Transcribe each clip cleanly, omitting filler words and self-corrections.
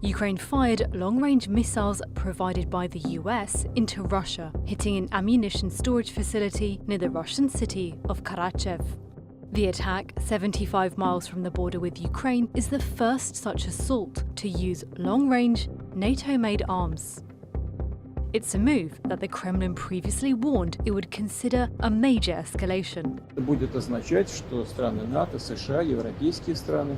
Ukraine fired long-range missiles provided by the US into Russia, hitting an ammunition storage facility near the Russian city of Karachev. The attack, 75 miles from the border with Ukraine, is the first such assault to use long-range, NATO-made arms. It's a move that the Kremlin previously warned it would consider a major escalation. Это будет означать, что страны НАТО, США, европейские страны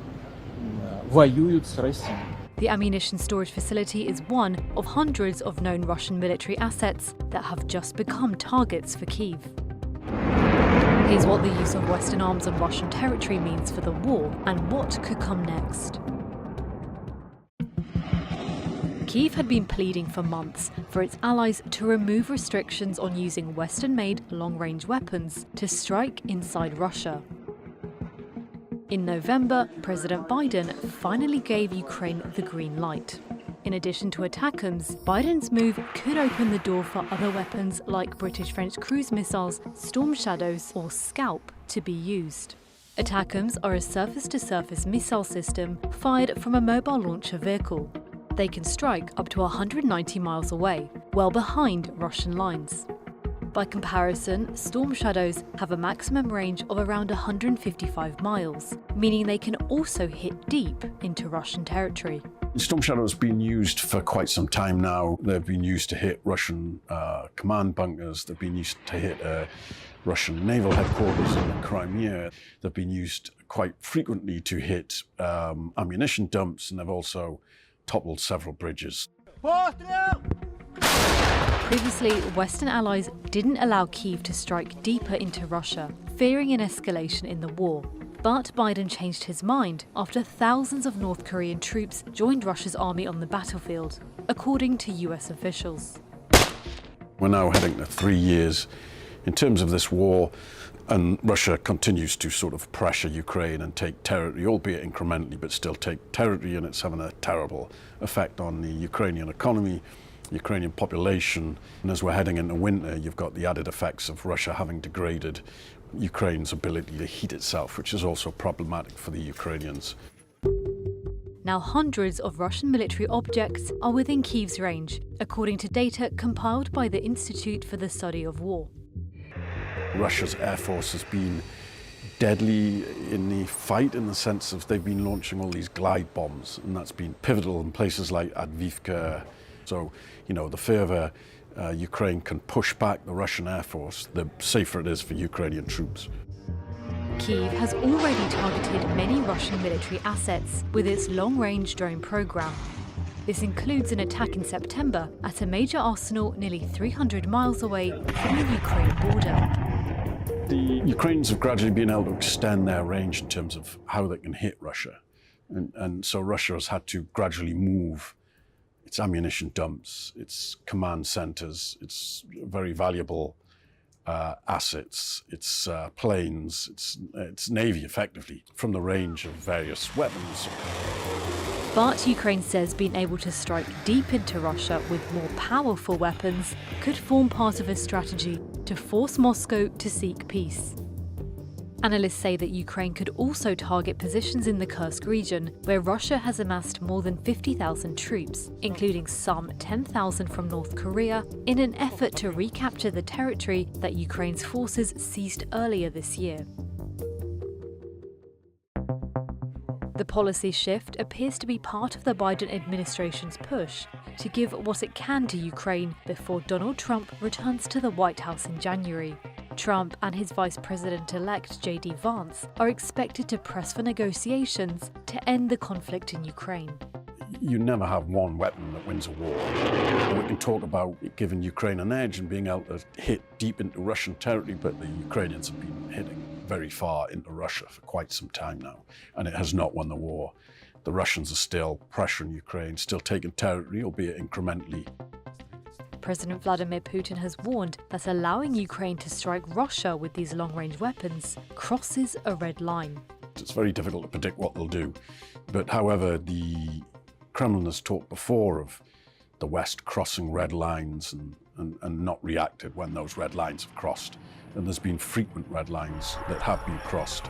воюют с Россией. The ammunition storage facility is one of hundreds of known Russian military assets that have just become targets for Kyiv. Here's what the use of Western arms on Russian territory means for the war and what could come next. Kyiv had been pleading for months for its allies to remove restrictions on using Western-made long-range weapons to strike inside Russia. In November, President Biden finally gave Ukraine the green light. In addition to ATACMS, Biden's move could open the door for other weapons like British-French cruise missiles, Storm Shadows or Scalp to be used. ATACMS are a surface-to-surface missile system fired from a mobile launcher vehicle. They can strike up to 190 miles away, well behind Russian lines. By comparison, Storm Shadows have a maximum range of around 155 miles, meaning they can also hit deep into Russian territory. Storm Shadow has been used for quite some time now. They've been used to hit Russian command bunkers. They've been used to hit Russian naval headquarters in the Crimea. They've been used quite frequently to hit ammunition dumps, and they've also toppled several bridges. Previously, Western allies didn't allow Kyiv to strike deeper into Russia, fearing an escalation in the war. But Biden changed his mind after thousands of North Korean troops joined Russia's army on the battlefield, according to US officials. We're now heading to 3 years in terms of this war, and Russia continues to sort of pressure Ukraine and take territory, albeit incrementally, but still take territory, and it's having a terrible effect on the Ukrainian economy, Ukrainian population. And as we're heading into winter, you've got the added effects of Russia having degraded Ukraine's ability to heat itself, which is also problematic for the Ukrainians. Now hundreds of Russian military objects are within Kyiv's range, according to data compiled by the Institute for the Study of War. Russia's air force has been deadly in the fight, in the sense of they've been launching all these glide bombs, and that's been pivotal in places like Advivka. So, you know, the further Ukraine can push back the Russian air force, the safer it is for Ukrainian troops. Kyiv has already targeted many Russian military assets with its long-range drone program. This includes an attack in September at a major arsenal nearly 300 miles away from the Ukraine border. The Ukrainians have gradually been able to extend their range in terms of how they can hit Russia. And so Russia has had to gradually move its ammunition dumps, its command centers, its very valuable assets, its planes, its navy, effectively, from the range of various weapons. But Ukraine says being able to strike deep into Russia with more powerful weapons could form part of a strategy to force Moscow to seek peace. Analysts say that Ukraine could also target positions in the Kursk region, where Russia has amassed more than 50,000 troops, including some 10,000 from North Korea, in an effort to recapture the territory that Ukraine's forces seized earlier this year. The policy shift appears to be part of the Biden administration's push to give what it can to Ukraine before Donald Trump returns to the White House in January. Trump and his Vice President-elect J.D. Vance are expected to press for negotiations to end the conflict in Ukraine. You never have one weapon that wins a war. And we can talk about giving Ukraine an edge and being able to hit deep into Russian territory, but the Ukrainians have been hitting very far into Russia for quite some time now, and it has not won the war. The Russians are still pressuring Ukraine, still taking territory, albeit incrementally. President Vladimir Putin has warned that allowing Ukraine to strike Russia with these long-range weapons crosses a red line. It's very difficult to predict what they'll do. But however, the Kremlin has talked before of the West crossing red lines and not reacted when those red lines have crossed. And there's been frequent red lines that have been crossed.